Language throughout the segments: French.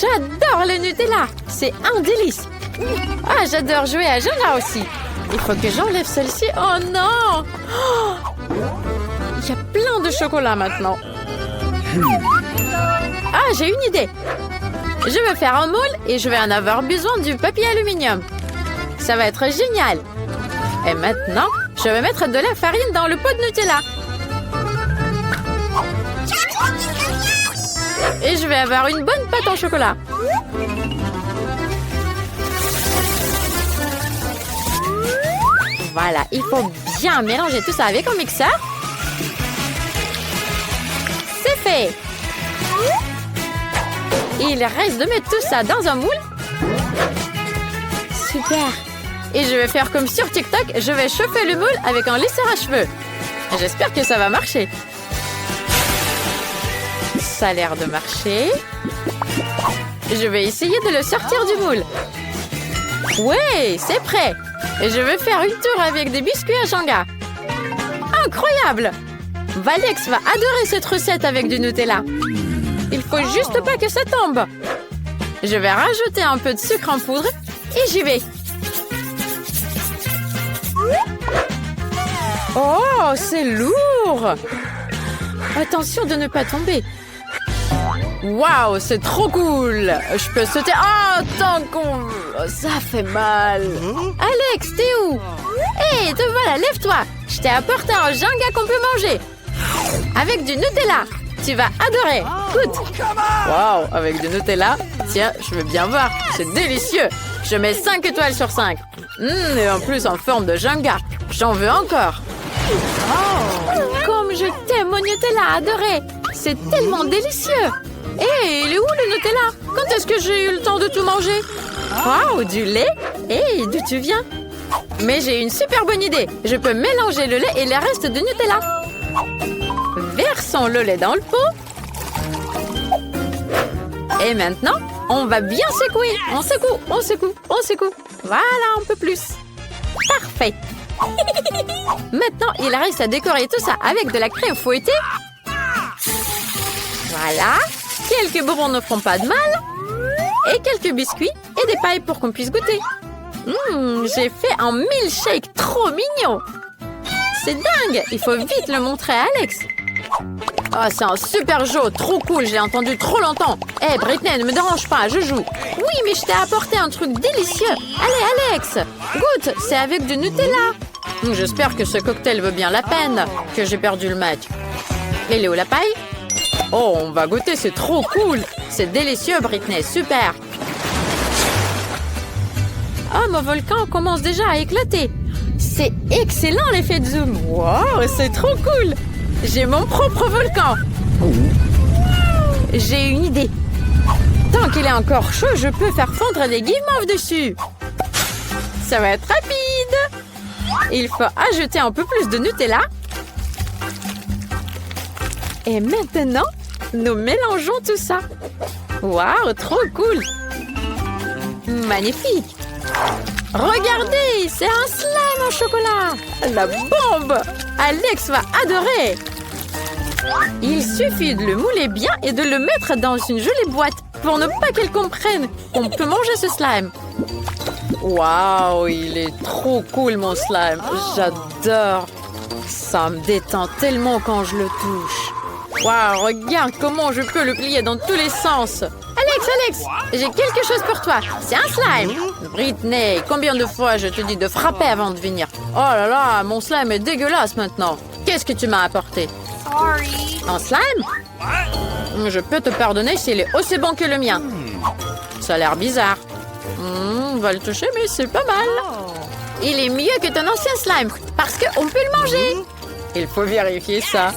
J'adore le Nutella. C'est un délice. Ah, j'adore jouer à Jenga aussi. Il faut que j'enlève celle-ci. Oh non! Il y a plein de chocolat maintenant. Ah, j'ai une idée. Je vais faire un moule et je vais en avoir besoin du papier aluminium. Ça va être génial. Et maintenant, je vais mettre de la farine dans le pot de Nutella. Et je vais avoir une bonne pâte en chocolat. Voilà, il faut bien mélanger tout ça avec un mixeur. C'est fait. Il reste de mettre tout ça dans un moule. Super. Et je vais faire comme sur TikTok, je vais chauffer le moule avec un lisseur à cheveux. J'espère que ça va marcher. Ça a l'air de marcher. Je vais essayer de le sortir du moule. Ouais, c'est prêt. Et je vais faire une tour avec des biscuits à Jenga. Incroyable! Valex va adorer cette recette avec du Nutella. Il faut juste pas que ça tombe. Je vais rajouter un peu de sucre en poudre et j'y vais. Oh, c'est lourd! Attention de ne pas tomber. Waouh, c'est trop cool! Je peux sauter. Oh, tant qu'on... Ça fait mal. Alex, t'es où? Hé, te voilà, lève-toi. Je t'ai apporté un Jenga qu'on peut manger. Avec du Nutella. Tu vas adorer. Goûte. Waouh, avec du Nutella. Tiens, je veux bien voir. C'est délicieux. Je mets 5 étoiles sur 5. Et en plus en forme de Jenga. J'en veux encore. Comme je t'aime, mon Nutella adoré. C'est tellement délicieux. Hé, il est où le Nutella? Quand est-ce que j'ai eu le temps de tout manger? Waouh, du lait? Hé, d'où tu viens? Mais j'ai une super bonne idée. Je peux mélanger le lait et le reste de Nutella. Versons le lait dans le pot. Et maintenant, on va bien secouer. On secoue, on secoue, on secoue. Voilà, un peu plus. Parfait. Maintenant, il reste à décorer tout ça avec de la crème fouettée. Voilà. Quelques bonbons ne feront pas de mal. Et quelques biscuits et des pailles pour qu'on puisse goûter. J'ai fait un milkshake trop mignon. C'est dingue. Il faut vite le montrer à Alex. Oh, c'est un super jeu. Trop cool. J'ai entendu trop longtemps. Hé, Britney, ne me dérange pas. Je joue. Oui, mais je t'ai apporté un truc délicieux. Allez, Alex. Goûte. C'est avec du Nutella. J'espère que ce cocktail vaut bien la peine. Que j'ai perdu le match. Il est où la paille? Oh, on va goûter, c'est trop cool. C'est délicieux, Britney, super. Oh, mon volcan commence déjà à éclater. C'est excellent l'effet de zoom. Wow, c'est trop cool. J'ai mon propre volcan. J'ai une idée. Tant qu'il est encore chaud, je peux faire fondre des guimauves dessus. Ça va être rapide. Il faut ajouter un peu plus de Nutella. Et maintenant, nous mélangeons tout ça. Waouh, trop cool. Magnifique. Regardez, c'est un slime en chocolat. La bombe. Alex va adorer. Il suffit de le mouler bien et de le mettre dans une jolie boîte pour ne pas qu'elle comprenne qu'on peut manger ce slime. Waouh, il est trop cool mon slime. J'adore. Ça me détend tellement quand je le touche. Waouh, regarde comment je peux le plier dans tous les sens. Alex, j'ai quelque chose pour toi. C'est un slime. Britney, combien de fois je te dis de frapper avant de venir? Oh là là, mon slime est dégueulasse maintenant. Qu'est-ce que tu m'as apporté? Sorry. Un slime? Je peux te pardonner s'il est aussi bon que le mien. Ça a l'air bizarre. On va le toucher, mais c'est pas mal. Il est mieux que ton ancien slime, parce qu'on peut le manger. Il faut vérifier ça.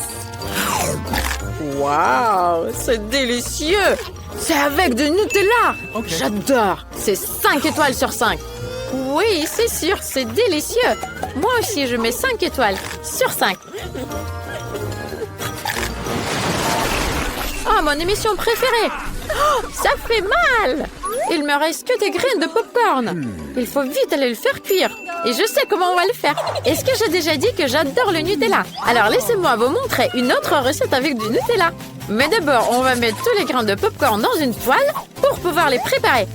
Waouh, c'est délicieux. C'est avec du Nutella. J'adore. C'est 5 étoiles sur 5. Oui, c'est sûr, c'est délicieux. Moi aussi, je mets 5 étoiles sur 5. Oh, mon émission préférée. Oh, ça fait mal. Il me reste que des graines de popcorn. Il faut vite aller le faire cuire. Et je sais comment on va le faire. Est-ce que j'ai déjà dit que j'adore le Nutella? Alors laissez-moi vous montrer une autre recette avec du Nutella. Mais d'abord, on va mettre tous les grains de popcorn dans une poêle pour pouvoir les préparer.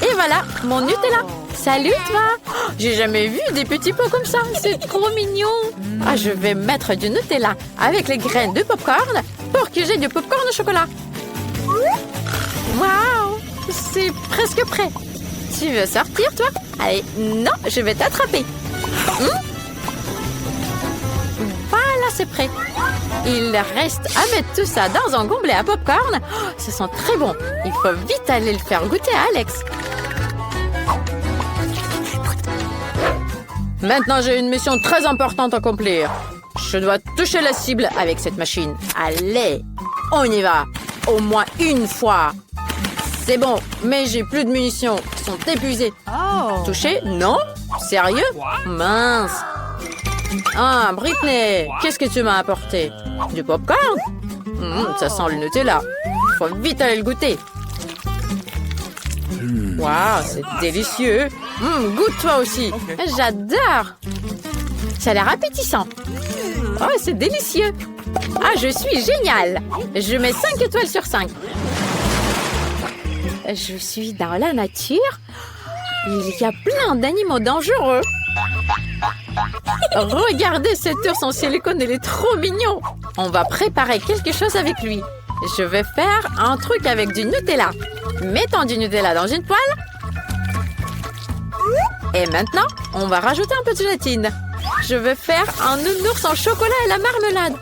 Et voilà, mon Nutella. Salut, toi. Oh, j'ai jamais vu des petits pots comme ça. C'est trop mignon. Ah, je vais mettre du Nutella avec les graines de popcorn pour que j'ai du popcorn au chocolat. Waouh, c'est presque prêt. Tu veux sortir, toi? Allez, non, je vais t'attraper. Voilà, c'est prêt. Il reste à mettre tout ça dans un gobelet à popcorn. Oh, ça sent très bon. Il faut vite aller le faire goûter à Alex. Maintenant, j'ai une mission très importante à accomplir. Je dois toucher la cible avec cette machine. Allez, on y va. Au moins une fois. C'est bon, mais j'ai plus de munitions. Ils sont épuisés. Touché? Non? Sérieux? Mince. Ah, Britney, qu'est-ce que tu m'as apporté? Du popcorn? Ça sent le Nutella. Faut vite aller le goûter. Waouh, c'est délicieux. Goûte toi aussi. J'adore. Ça a l'air appétissant. Oh, c'est délicieux. Ah, je suis géniale. Je mets 5 étoiles sur 5. Je suis dans la nature. Il y a plein d'animaux dangereux. Regardez cet ours en silicone, il est trop mignon. On va préparer quelque chose avec lui. Je vais faire un truc avec du Nutella. Mettons du Nutella dans une poêle. Et maintenant, on va rajouter un peu de gélatine. Je vais faire un nounours en chocolat et la marmelade.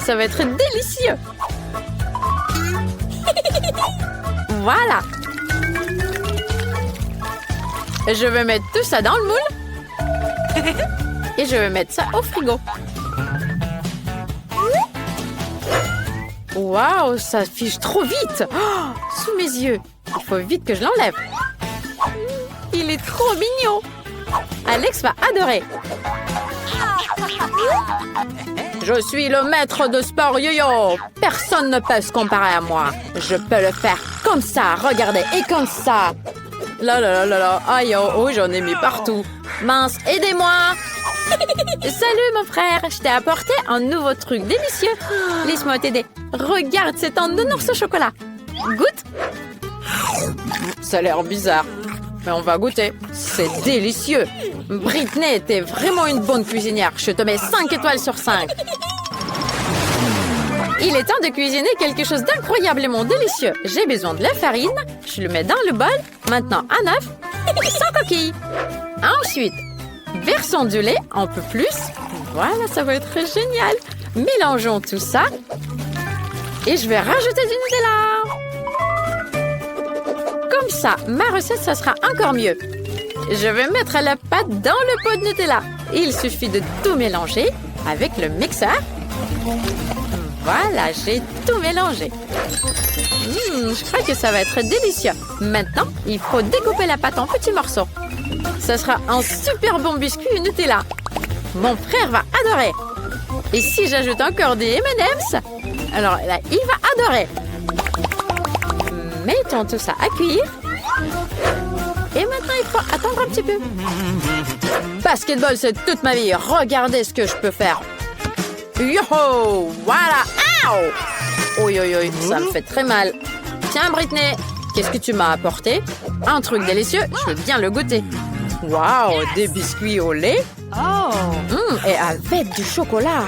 Ça va être délicieux. Voilà. Je vais mettre tout ça dans le moule. Et je vais mettre ça au frigo. Waouh, ça fiche trop vite. Oh, sous mes yeux. Il faut vite que je l'enlève. Il est trop mignon. Alex va adorer. Je suis le maître de sport yo-yo. Personne ne peut se comparer à moi. Je peux le faire comme ça, regardez, et comme ça. Là là là là là, aïe oh, j'en ai mis partout. Mince, aidez-moi. Salut mon frère, je t'ai apporté un nouveau truc délicieux. Laisse-moi t'aider. Regarde, c'est un nounours au chocolat. Goûte. Ça a l'air bizarre, mais on va goûter. C'est délicieux. Britney, t'es vraiment une bonne cuisinière. Je te mets 5 étoiles sur 5. Il est temps de cuisiner quelque chose d'incroyablement délicieux. J'ai besoin de la farine. Je le mets dans le bol. Maintenant, un œuf sans coquille. Ensuite, versons du lait un peu plus. Voilà, ça va être génial. Mélangeons tout ça. Et je vais rajouter du Nutella. Comme ça, ma recette, ça sera encore mieux. Je vais mettre la pâte dans le pot de Nutella. Il suffit de tout mélanger avec le mixeur. Voilà, j'ai tout mélangé. Je crois que ça va être délicieux. Maintenant, il faut découper la pâte en petits morceaux. Ce sera un super bon biscuit Nutella. Mon frère va adorer. Et si j'ajoute encore des M&M's, alors là, il va adorer. Mettons tout ça à cuire. Et maintenant, il faut attendre un petit peu. Basketball, c'est toute ma vie. Regardez ce que je peux faire. Yo-ho! Voilà! Ow! Oi, oi, oi, ça me fait très mal. Tiens, Britney, qu'est-ce que tu m'as apporté? Un truc délicieux, je veux bien le goûter. Waouh! Des biscuits au lait? Et avec du chocolat.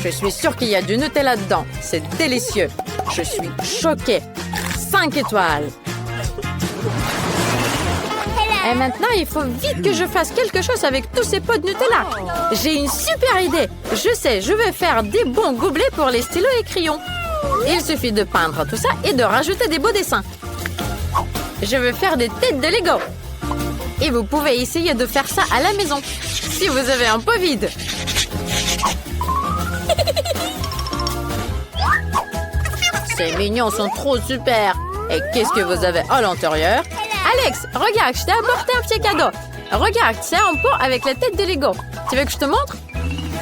Je suis sûre qu'il y a du Nutella dedans. C'est délicieux. Je suis choquée. 5 étoiles. Et maintenant, il faut vite que je fasse quelque chose avec tous ces pots de Nutella. J'ai une super idée. Je sais, je vais faire des bons gobelets pour les stylos et crayons. Il suffit de peindre tout ça et de rajouter des beaux dessins. Je vais faire des têtes de Lego. Et vous pouvez essayer de faire ça à la maison, si vous avez un pot vide. Ces mignons sont trop super. Et qu'est-ce que vous avez à l'intérieur? Alex, regarde, je t'ai apporté un petit cadeau. Regarde, c'est un pot avec la tête de Lego. Tu veux que je te montre?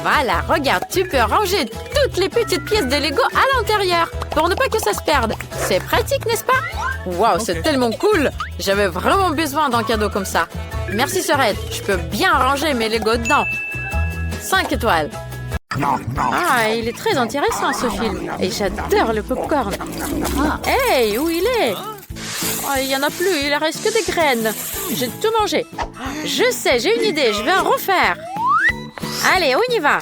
Voilà, regarde, tu peux ranger toutes les petites pièces de Lego à l'intérieur pour ne pas que ça se perde. C'est pratique, n'est-ce pas? Waouh, c'est tellement cool. J'avais vraiment besoin d'un cadeau comme ça. Merci, Sorette. Je peux bien ranger mes Lego dedans. 5 étoiles. Ah, il est très intéressant ce film. Et j'adore le popcorn. Hey, où il est? Oh, il n'y en a plus, il ne reste que des graines. J'ai tout mangé. Je sais, j'ai une idée, je vais en refaire. Allez, on y va.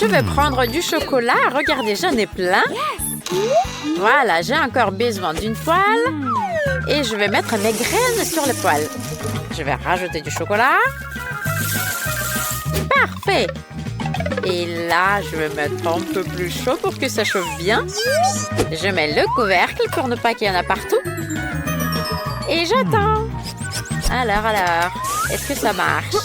Je vais prendre du chocolat. Regardez, j'en ai plein. Voilà, j'ai encore besoin d'une poêle. Et je vais mettre mes graines sur la poêle. Je vais rajouter du chocolat. Parfait. Et là, je vais mettre un peu plus chaud pour que ça chauffe bien. Je mets le couvercle pour ne pas qu'il y en a partout. Et j'attends. Alors, est-ce que ça marche?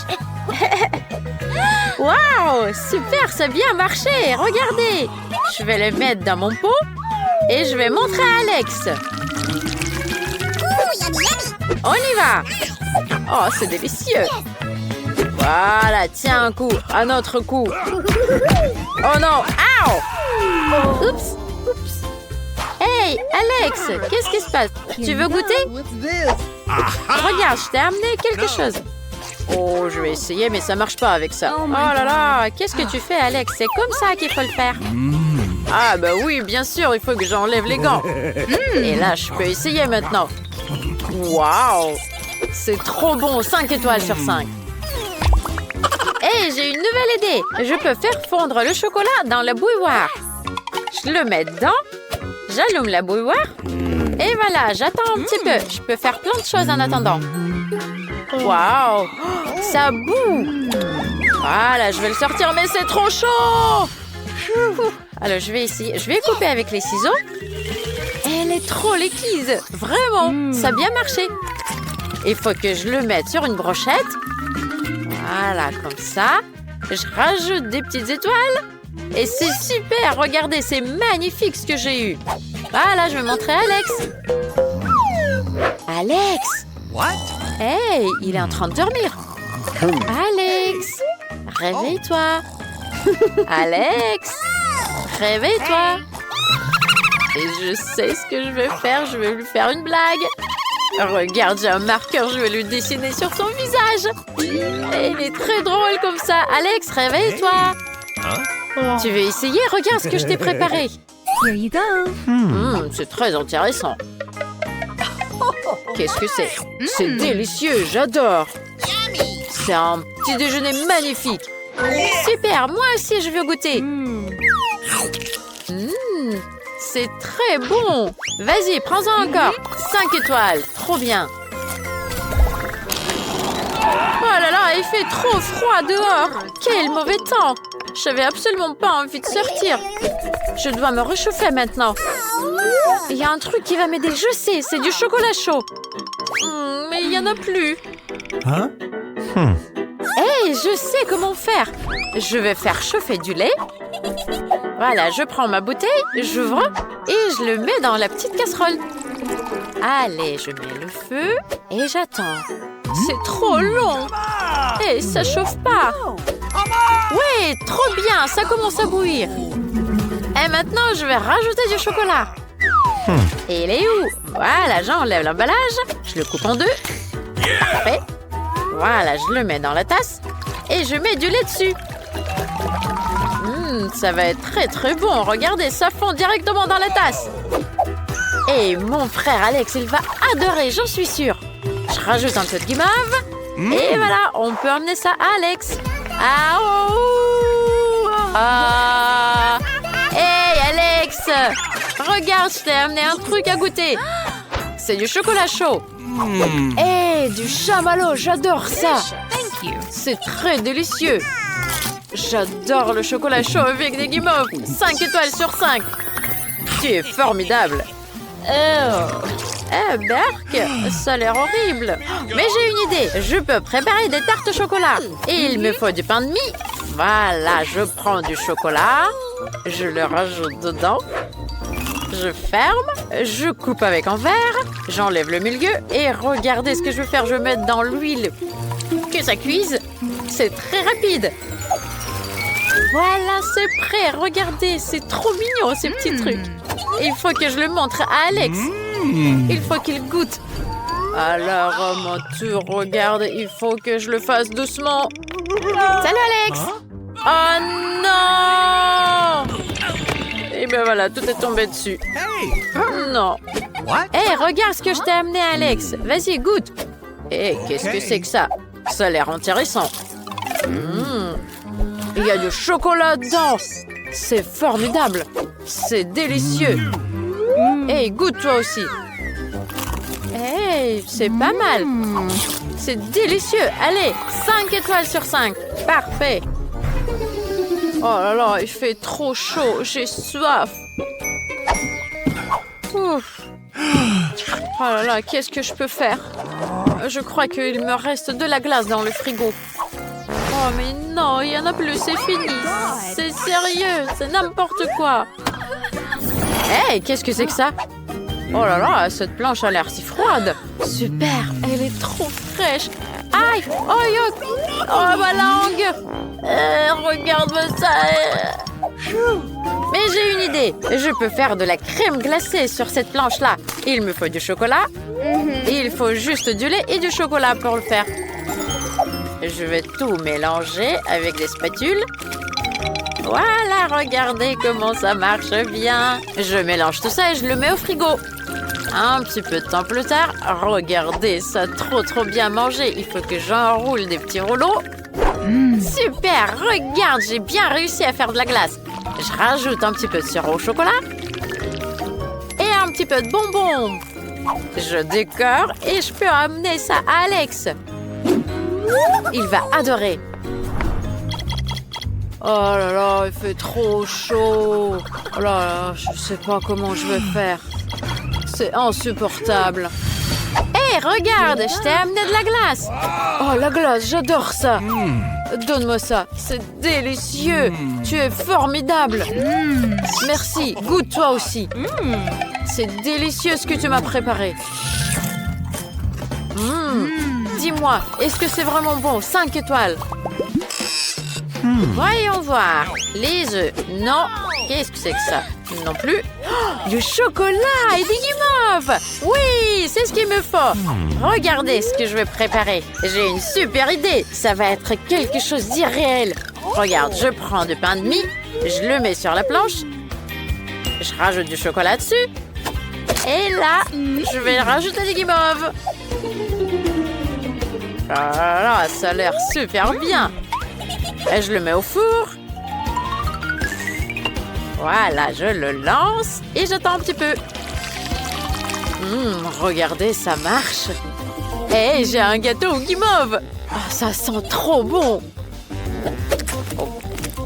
Waouh, super, ça a bien marché. Regardez. Je vais le mettre dans mon pot et je vais montrer à Alex. On y va. Oh, c'est délicieux. Voilà, tiens un coup, un autre coup. Oh non, ouh. Oups. Hey, Alex, qu'est-ce qui se passe? Tu veux goûter? Regarde, je t'ai amené quelque chose. Oh, je vais essayer, mais ça marche pas avec ça. Oh là là, qu'est-ce que tu fais, Alex? C'est comme ça qu'il faut le faire. Ah bah oui, bien sûr, il faut que j'enlève les gants. Et là, je peux essayer maintenant. Waouh, c'est trop bon, 5 étoiles sur 5. Hey, j'ai une nouvelle idée. Je peux faire fondre le chocolat dans la bouilloire. Je le mets dedans. J'allume la bouilloire. Et voilà, j'attends un petit peu. Je peux faire plein de choses en attendant. Waouh, ça boue. Voilà, je vais le sortir, mais c'est trop chaud. Alors, je vais essayer. Je vais couper avec les ciseaux. Elle est trop liquide. Vraiment, ça a bien marché. Il faut que je le mette sur une brochette. Voilà, comme ça. Je rajoute des petites étoiles. Et c'est super. Regardez, c'est magnifique ce que j'ai eu. Voilà, je vais montrer à Alex. Alex! What? Hey, il est en train de dormir. Alex! Réveille-toi. Alex! Réveille-toi. Et je sais ce que je vais faire. Je vais lui faire une blague. Regarde, j'ai un marqueur. Je vais lui dessiner sur son visage. Et il est très drôle comme ça. Alex, réveille-toi. Tu veux essayer? Regarde ce que je t'ai préparé. Here you go. C'est très intéressant. Qu'est-ce que c'est? C'est délicieux, j'adore. C'est un petit déjeuner magnifique. Super, moi aussi je veux goûter. C'est très bon. Vas-y, prends-en encore. 5 étoiles, trop bien. Oh là là, il fait trop froid dehors. Quel mauvais temps. J'avais absolument pas envie de sortir. Je dois me réchauffer maintenant. Il y a un truc qui va m'aider, je sais, c'est du chocolat chaud. Mais il n'y en a plus. Hein? Hey, je sais comment faire. Je vais faire chauffer du lait. Voilà, je prends ma bouteille, j'ouvre et je le mets dans la petite casserole. Allez, je mets le feu et j'attends. C'est trop long. Et ça chauffe pas. Ouais, trop bien, ça commence à bouillir. Et maintenant, je vais rajouter du chocolat. Et il est où? Voilà, j'enlève l'emballage. Je le coupe en deux. Parfait. Voilà, je le mets dans la tasse. Et je mets du lait dessus. Ça va être très très bon. Regardez, ça fond directement dans la tasse. Et mon frère Alex, il va adorer, j'en suis sûre. Je rajoute un peu de guimauve. Et voilà, on peut emmener ça à Alex. Hey Alex! Regarde, je t'ai amené un truc à goûter. C'est du chocolat chaud. Hey, du chamallow, j'adore ça. C'est très délicieux. J'adore le chocolat chaud avec des guimauves. 5 étoiles sur 5. Tu es formidable. Berk, ça a l'air horrible. Mais j'ai une idée. Je peux préparer des tartes au chocolat. Et il me faut du pain de mie. Voilà, je prends du chocolat. Je le rajoute dedans. Je ferme. Je coupe avec un verre. J'enlève le milieu. Et regardez ce que je vais faire. Je vais mettre dans l'huile. Que ça cuise. C'est très rapide. Voilà, c'est prêt. Regardez, c'est trop mignon ces petits trucs. Il faut que je le montre à Alex. Il faut qu'il goûte. Alors, à mon tour, regarde, il faut que je le fasse doucement. Salut Alex. Oh non! Et ben voilà, tout est tombé dessus. Non. Hé, regarde ce que je t'ai amené, Alex. Vas-y, goûte. Hé, qu'est-ce que c'est que ça? Ça a l'air intéressant. Il y a du chocolat dedans. C'est formidable. C'est délicieux. Hé, goûte toi aussi. Hé, c'est pas mal. C'est délicieux. Allez, 5 étoiles sur 5. Parfait. Oh là là, il fait trop chaud. J'ai soif. Ouf. Oh là là, qu'est-ce que je peux faire? Je crois qu'il me reste de la glace dans le frigo. Oh mais non, il n'y en a plus, c'est fini. C'est sérieux, c'est n'importe quoi. Hé, qu'est-ce que c'est que ça? Oh là là, cette planche a l'air si froide. Super, elle est trop fraîche. Aïe, oh yuck. Oh ma langue. Regarde-moi ça. Mais j'ai une idée. Je peux faire de la crème glacée sur cette planche-là. Il me faut du chocolat. Et il faut juste du lait et du chocolat pour le faire. Je vais tout mélanger avec des spatules. Voilà, regardez comment ça marche bien. Je mélange tout ça et je le mets au frigo. Un petit peu de temps plus tard, regardez, ça a trop bien mangé. Il faut que j'enroule des petits rouleaux. Super, regarde, j'ai bien réussi à faire de la glace. Je rajoute un petit peu de sirop au chocolat et un petit peu de bonbons. Je décore et je peux amener ça à Alex. Il va adorer. Oh là là, il fait trop chaud. Oh là là, je sais pas comment je vais faire. C'est insupportable. Hé, regarde, je t'ai amené de la glace. Oh, la glace, j'adore ça. Donne-moi ça, c'est délicieux. Tu es formidable. Merci, goûte toi aussi. C'est délicieux ce que tu m'as préparé. Dis-moi, est-ce que c'est vraiment bon? 5 étoiles. Voyons voir. Les œufs, non. Qu'est-ce que c'est que ça? Non plus. Oh, du chocolat et des guimauves. Oui, c'est ce qu'il me faut. Regardez ce que je vais préparer. J'ai une super idée. Ça va être quelque chose d'irréel. Regarde, je prends du pain de mie. Je le mets sur la planche. Je rajoute du chocolat dessus. Et là, je vais rajouter des guimauves. Ah là, ça a l'air super bien. Et je le mets au four. Voilà, je le lance et j'attends un petit peu. Regardez, ça marche. Et j'ai un gâteau au guimauve. Oh, ça sent trop bon. Oh,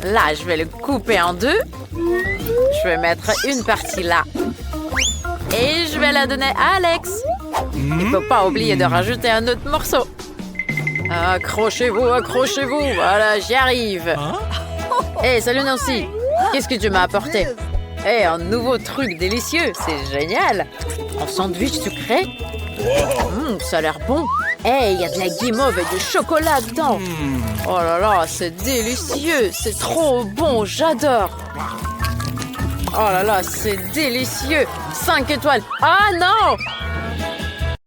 là, je vais le couper en deux. Je vais mettre une partie là. Et je vais la donner à Alex. Il ne faut pas oublier de rajouter un autre morceau. Accrochez-vous, accrochez-vous. Voilà, j'y arrive. Hé, salut Nancy. Qu'est-ce que tu m'as apporté? Hé, un nouveau truc délicieux. C'est génial. Un sandwich sucré. Ça a l'air bon. Hé, il y a de la guimauve et du chocolat dedans. Oh là là, c'est délicieux. C'est trop bon, j'adore. Oh là là, c'est délicieux. 5 étoiles. Ah non!